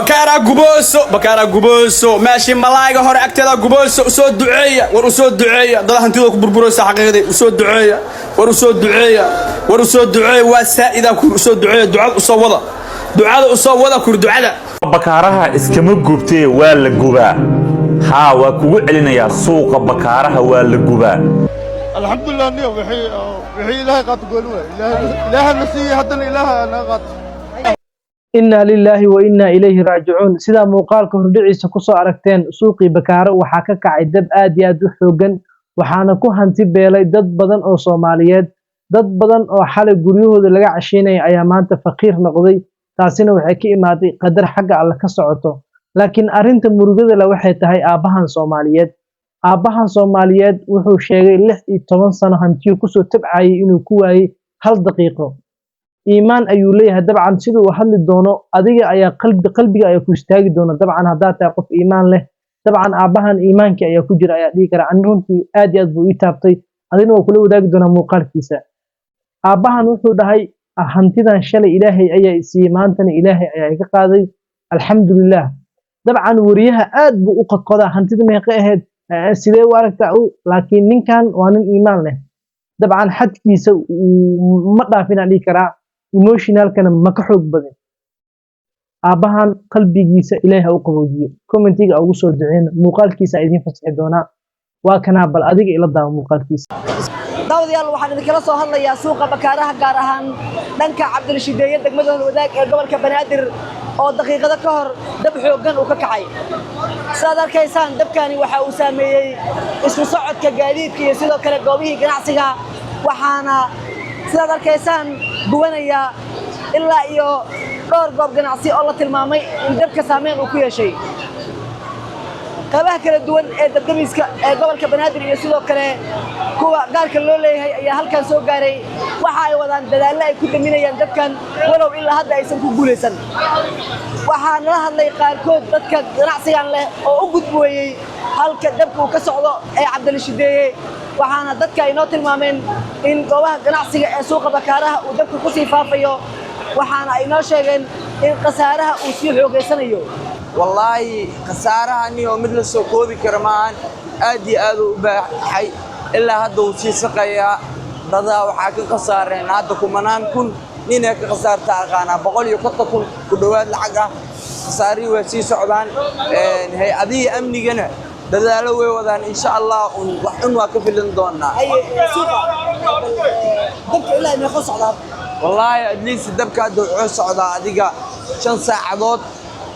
بكارا قبوسو ماشي ملايقة هور أكتدا قبوسو وسود دعية ورسود دعية ضلها انتو بربروسة حقيقي وسود دعية ورسود دعية واسائدة ورسود دعية دعاء أصوضة كور دعاء بكارها اسكما قبتي ولا قبا ها وكو علينا يا سوق بكارها ولا قبا الحمد لله اني وحي إلهي قد قولوا إله النسي حتى إله أنا قد إنا لله وإنا إليه راجعون سيدا موقالك هردعيسا كسو أركتين سوقي بكارة وحاكا كعي دب آدي آدو حوغن وحانا كو هانتي بيلاي داد بدن أو صوماليات dad badan oo xalay guryahooda laga casheynay ayaa maanta faqiir noqday taasina waxay ka imaaday qadar xagga alla ka socoto laakiin arinta murugada la waxay tahay aabahan Soomaaliyeed wuxuu sheegay 16 sano hantiyo ku soo tabcayay inuu ku waayay hal daqiiqo iimaan ayuu leeyahay dabcan sidoo uu hadli doono adiga ayaa qalbiga ayaa ku istaagi doona dabcan hadaa tahay qof iimaan leh dabcan aabahan iimaanka ayaa ku jira ayaa dhigi kara runtii aad iyo aad buu ii taabtay adina waa kula wadaagi doona muuqaalkiisa aabahan wuxuu dhahay hantidan shalay ilaahay ayaa isii maantana ilaahay ayaa iga qaaday alxamdulillah dabcan wariyaha aad buu u qodqodaa hantida meeqa ahayd sidee u aragtaa laakiin ninkan waa nin iimaan leh dabcan xadkiisa ma dhaafina dhigi karaa emotionalkana ma ka xoog badan aabahan qalbigiisa ilaahay u qaboojiyo commentiga ugu soo duceeyna muuqaalkiisa idin fasaxi doona waa kana bal adiga ila daawo muuqaalkiisa dawdiyaal waxaan idinkala soo hadlayaa suuqa bakaaraha gaar ahaan dhanka Cabdirashiideeye degmada wadaag ee gobolka Banaadir oo daqiiqado ka hor dab xooggan uu ka kacay saad arkaysaan dabkani waxa uu saameeyay isku socodka gaadiidka iyo sidoo kale goobihii ganacsiga waxaana sidaad arkaysaan gubanaya ilaa iyo dhowr goob ganacsi oo la tilmaamay in dabka saameyn uu ku yeeshay qaybaha kala duwan ee dabdamiska ee gobolka Banaadir iyo sidoo kale kuwa gaarka loo leeyahay ayaa halkan soo gaaray waxa ay wadaan dadaal ay ku daminayaan dadkan walow ilaa hadda aysan ku guuleysan waxaan la hadlay qaarkood dadka ganacsigan leh oo u gudbooyay halka dabku ka socdo ee Cabdirashiideeye waxaana dadka ay noo tilmaameen in goobaha ganacsiga ee suuqa bakaaraha uu dabku ku sii faafayo waxaana ay noo sheegeen in qasaaraha uu sii xoogeysanayo والله خسارة أني ومثل سكوبي كرمان أدي أدو بحي إلا هدو شيء سقيا ضدا وحاك خسارة هذا كمان كن نينك خسارة تاعنا بقول يقطكم كدوات الحاجة خساري وسي سعودان هي أدي أمني جنا ضدا لو وذان إن شاء الله وحن واقف لندننا أي سوق دبك إلا إنه خص على والله أدليس دبك أدو عص على أديك 5 ساعات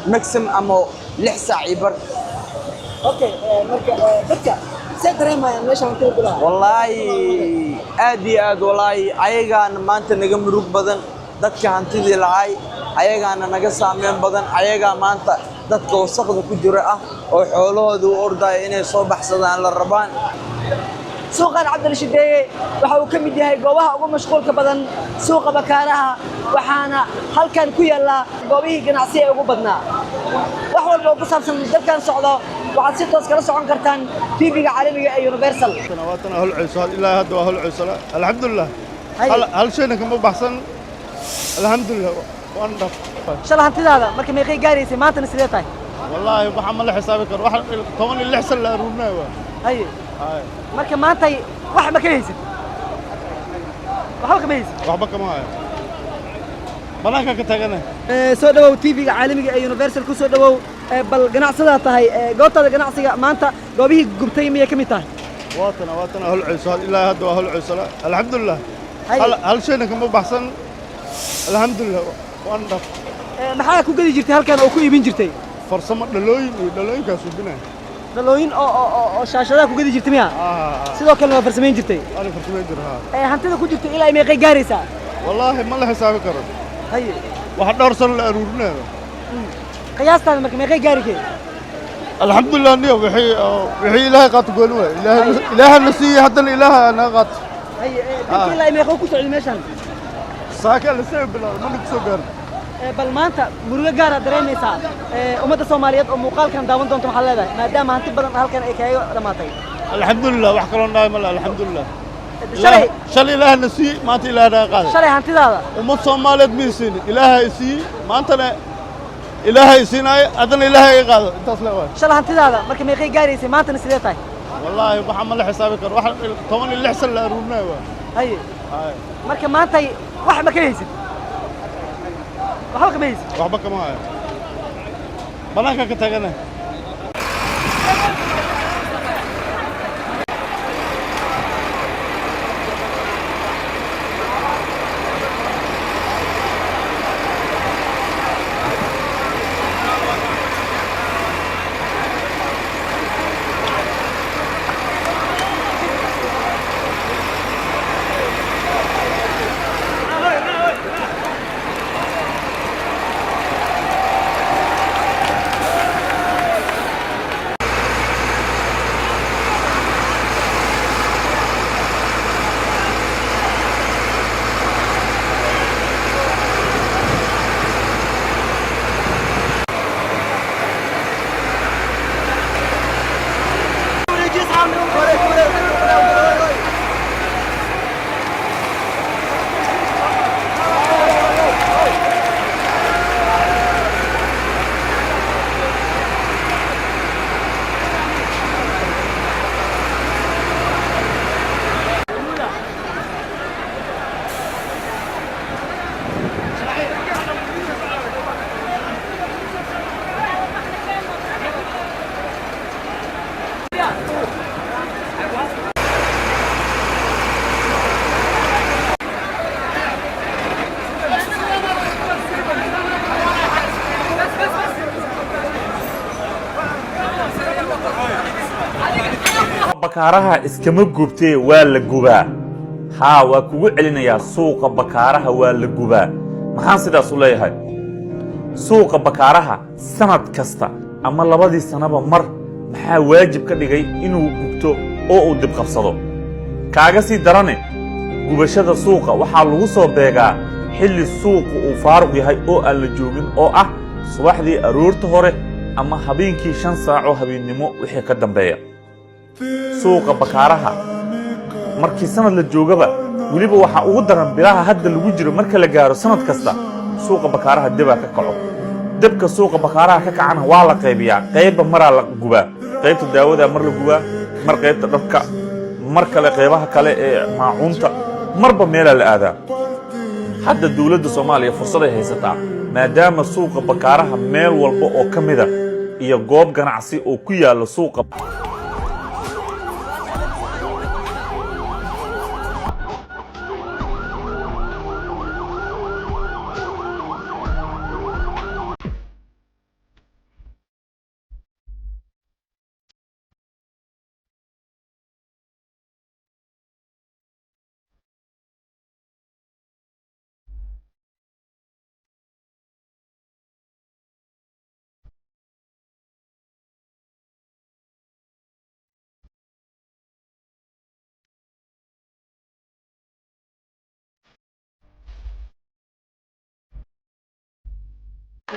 مكسم أمو 6 ساعة بر. أوكي مركب سيدري ما ليش عم تقول والله أدي والله أيجان ما أنت نجم روك بدن دتك هنتدي العاي أيجان نجس سامين بدن أيجان ما أنت دتك وسقط كجرأة وحوله دو أردا إنه صبح صدان للربان سوق Cabdirashiideeye waxa uu kamid yahay goobaha ugu mashquulka badan suuqa bakaaraha waxaana halkan ku yaala goobihii ganacsi ee ugu badnaa wax walba oo ku saabsan dabkan socdo waxaad si toos kala socon kartaan TV-ga caalamiga ee Universal سنواتنا هل عيسى إلا هذا وهل عيسى الحمد لله هل شيء كم بحسن الحمد لله وأنا شل hantidaada marka meeqay gaaraysa maanta sidee tahay والله بحمل حسابك روح كمان اللي حصل له رونا هاي marka maanta wax ma ka haysan waxa ka haysan waxba kama hayo banaanka ka tagana soo dhawow TV-ga caalamiga ee Universal ku soo dhawow bal ganacsada tahay goobtada ganacsiga maanta goobihii gubtay miyay kamid tahay واتنا هل عيسى إلا هذا وهل عيسى الحمد لله هل شيء كم بحسن الحمد لله وأنا maxaa ku gadi jirtay halkan oo ku iibin jirtay farsamo dhalooyin ka suubina dalooyin oo shaashada ku gadi jirtay miya sidoo kale waa farsameyn jirtay أنا فرسمين جرها hantida ku jirtay ilaa meeqay gaaraysa والله ما له حساب كرر hay واحد دور سنة لأرورنا qiyaastaan marka meeqay gaarikay الحمد لله إني وحي إله قات قولوا إله النسي حتى الإله أنا قات hay dadkii ilaa meeqay ku socday meeshan ساكن لسه بلا ما نقصو قر bal maanta murugo gaar ah dareemaysaa ummadda Soomaaliyeed oo muuqaalkan daawan doonto waxa leedahay maadaama hanti badan halkan ay kaga dhamaatay الحمد لله وحكلون دائما الحمد لله shalay شل إله النسي ما أنت إله قات shalay hantidaada وما Soomaaliyeed ميسين إله يسي ما أنت إلهي سيناي أدنى إلهي قاعد تصل واحد shala hantidaada marka meeqay gaaraysay maantana sidee tahay والله محمد حسابك واحد طبعا اللي حصل له روبنا haye marka maantay wax ma ka haysid waxba kama haysid waxba kama hayo banaanka ka tagana bakaaraha iskama gubtee waa la gubaa haa waa kugu celinayaa suuqa bakaaraha waa la gubaa maxaan sidaas u leeyahay suuqa bakaaraha sanad kasta ama labadii sanaba mar maxaa waajib ka dhigay inuu gubto oo uu dib qabsado kaaga sii darane gubashada suuqa waxaa lagu soo beegaa xilli suuqu uu faaruq yahay oo aan la joogin oo ah subaxdii aroorta hore ama habeenkii 5 saaco habeennimo wixii ka dambeeya suuqa bakaaraha markii sanad la joogaba waliba waxa ugu daran bilaha hadda lagu jiro marka la gaaro sanad kasta suuqa bakaaraha dib ka kaco dibka suuqa bakaaraha ka kacana waa la qaybiyaa qayb mara la gubaa qaybta daawada mar la gubaa mar qaybta dhabka mar kale qaybaha kale ee maacunta marba meel la aadaa hadda dawladda Soomaaliya fursad ay haysataa maadaama suuqa bakaaraha meel walba oo kamida iyo goob ganacsi oo ku yaala suuqa